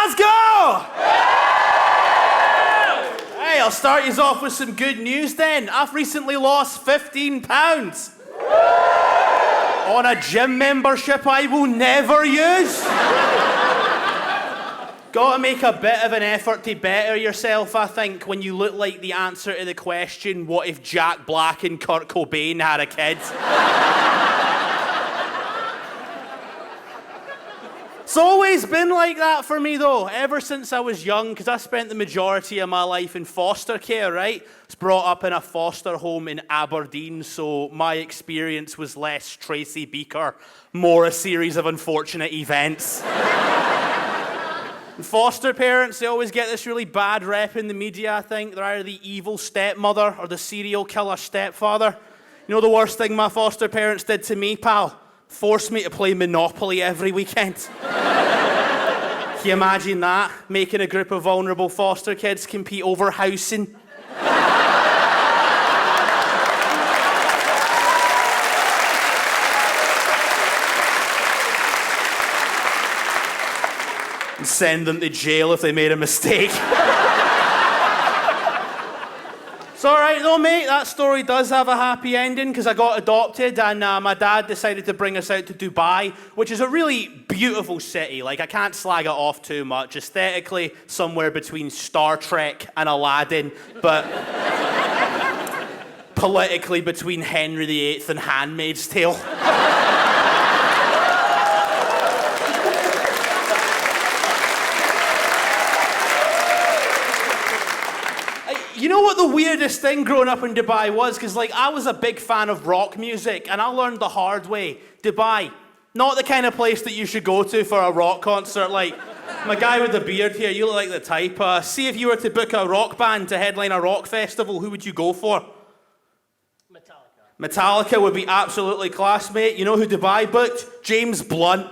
Glasgow! Hey, I'll start you off with some good news then. I've recently lost 15 pounds. On a gym membership I will never use. Gotta make a bit of an effort to better yourself, I think, when you look like the answer to the question, what if Jack Black and Kurt Cobain had a kid? It's always been like that for me, though, ever since I was young, because I spent the majority of my life in foster care, right? I was brought up in a foster home in Aberdeen, so my experience was less Tracy Beaker, more a series of unfortunate events. And foster parents, they always get this really bad rep in the media, I think. They're either the evil stepmother or the serial killer stepfather. You know the worst thing my foster parents did to me, pal? Forced me to play Monopoly every weekend. Can you imagine that? Making a group of vulnerable foster kids compete over housing. And send them to jail if they made a mistake. It's all right though, mate. That story does have a happy ending because I got adopted and my dad decided to bring us out to Dubai, which is a really beautiful city. Like, I can't slag it off too much. Aesthetically, somewhere between Star Trek and Aladdin, but politically between Henry VIII and Handmaid's Tale. You know what the weirdest thing growing up in Dubai was? Because, like, I was a big fan of rock music, and I learned the hard way. Dubai, not the kind of place that you should go to for a rock concert. Like, my guy with the beard here, you look like the type. See if you were to book a rock band to headline a rock festival, who would you go for? Metallica would be absolutely class, mate. You know who Dubai booked? James Blunt.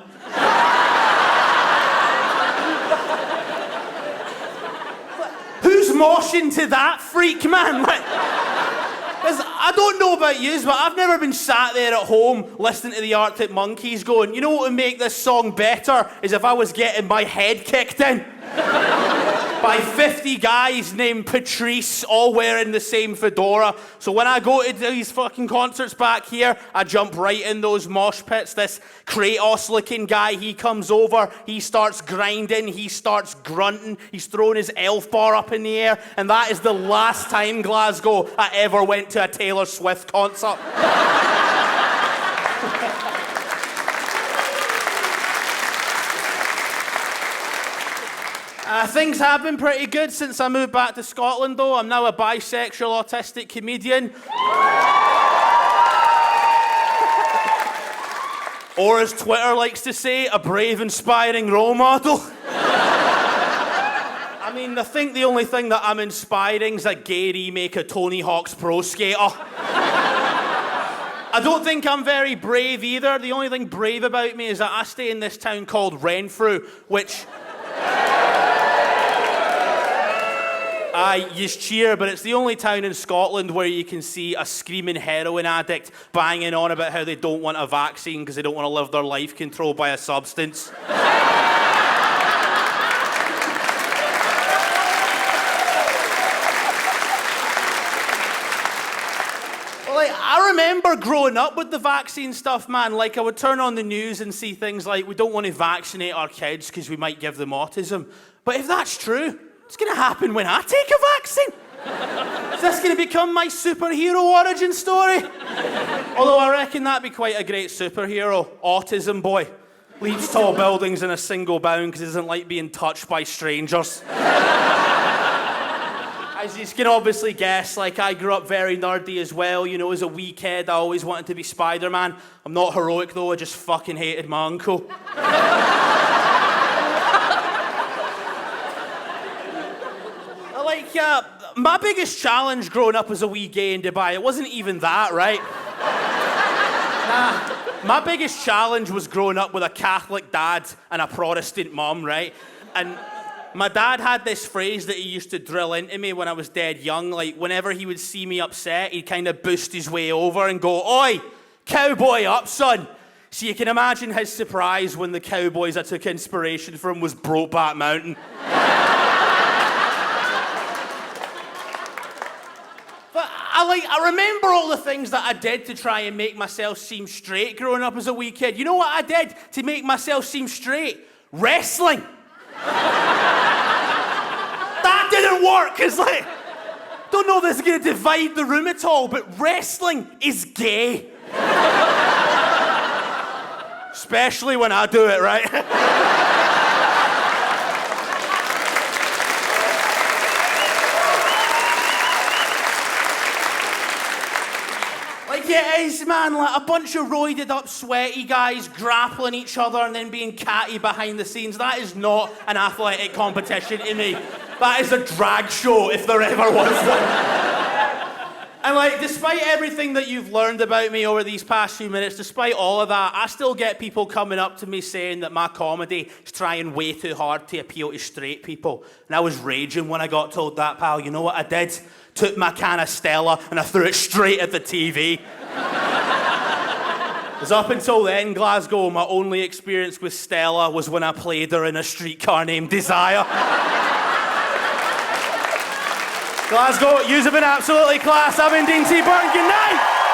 Who's moshing to that freak, man? Like, I don't know about yous, but I've never been sat there at home listening to the Arctic Monkeys going, you know what would make this song better is if I was getting my head kicked in by 50 guys named Patrice, all wearing the same fedora. So when I go to these fucking concerts back here, I jump right in those mosh pits. This Kratos-looking guy, he comes over, he starts grinding, he starts grunting, he's throwing his elf bar up in the air, and that is the last time, Glasgow, I ever went to a Taylor Swift concert. Things have been pretty good since I moved back to Scotland, though. I'm now a bisexual autistic comedian. Or, as Twitter likes to say, a brave, inspiring role model. I mean, I think the only thing that I'm inspiring is a gay remake of Tony Hawk's Pro Skater. I don't think I'm very brave either. The only thing brave about me is that I stay in this town called Renfrew, which... you cheer, but it's the only town in Scotland where you can see a screaming heroin addict banging on about how they don't want a vaccine because they don't want to live their life controlled by a substance. I remember growing up with the vaccine stuff, man. Like, I would turn on the news and see things like, we don't want to vaccinate our kids because we might give them autism. But if that's true, what's going to happen when I take a vaccine? Is this going to become my superhero origin story? Although I reckon that'd be quite a great superhero. Autism boy. Leaps tall buildings in a single bound because he doesn't like being touched by strangers. As you can obviously guess, like, I grew up very nerdy as well. You know, as a wee kid, I always wanted to be Spider-Man. I'm not heroic, though. I just fucking hated my uncle. My biggest challenge growing up as a wee gay in Dubai, it wasn't even that, right? My biggest challenge was growing up with a Catholic dad and a Protestant mum, right? And my dad had this phrase that he used to drill into me when I was dead young. Like, whenever he would see me upset, he'd kind of boost his way over and go, "Oi, cowboy up, son. So you can imagine his surprise when the cowboys I took inspiration from was Brokeback Mountain. But I remember all the things that I did to try and make myself seem straight growing up as a wee kid. You know what I did to make myself seem straight? Wrestling. That didn't work, because don't know if this is going to divide the room at all, but wrestling is gay. Especially when I do it, right? Yeah, it is, man. A bunch of roided up, sweaty guys grappling each other and then being catty behind the scenes. That is not an athletic competition to me. That is a drag show, if there ever was one. And despite everything that you've learned about me over these past few minutes, despite all of that, I still get people coming up to me saying that my comedy is trying way too hard to appeal to straight people. And I was raging when I got told that, pal. You know what I did? Took my can of Stella and I threw it straight at the TV. Because up until then, Glasgow, my only experience with Stella was when I played her in A Streetcar Named Desire. Glasgow, you've been absolutely class. I've been Dean T. Byrne. Good night.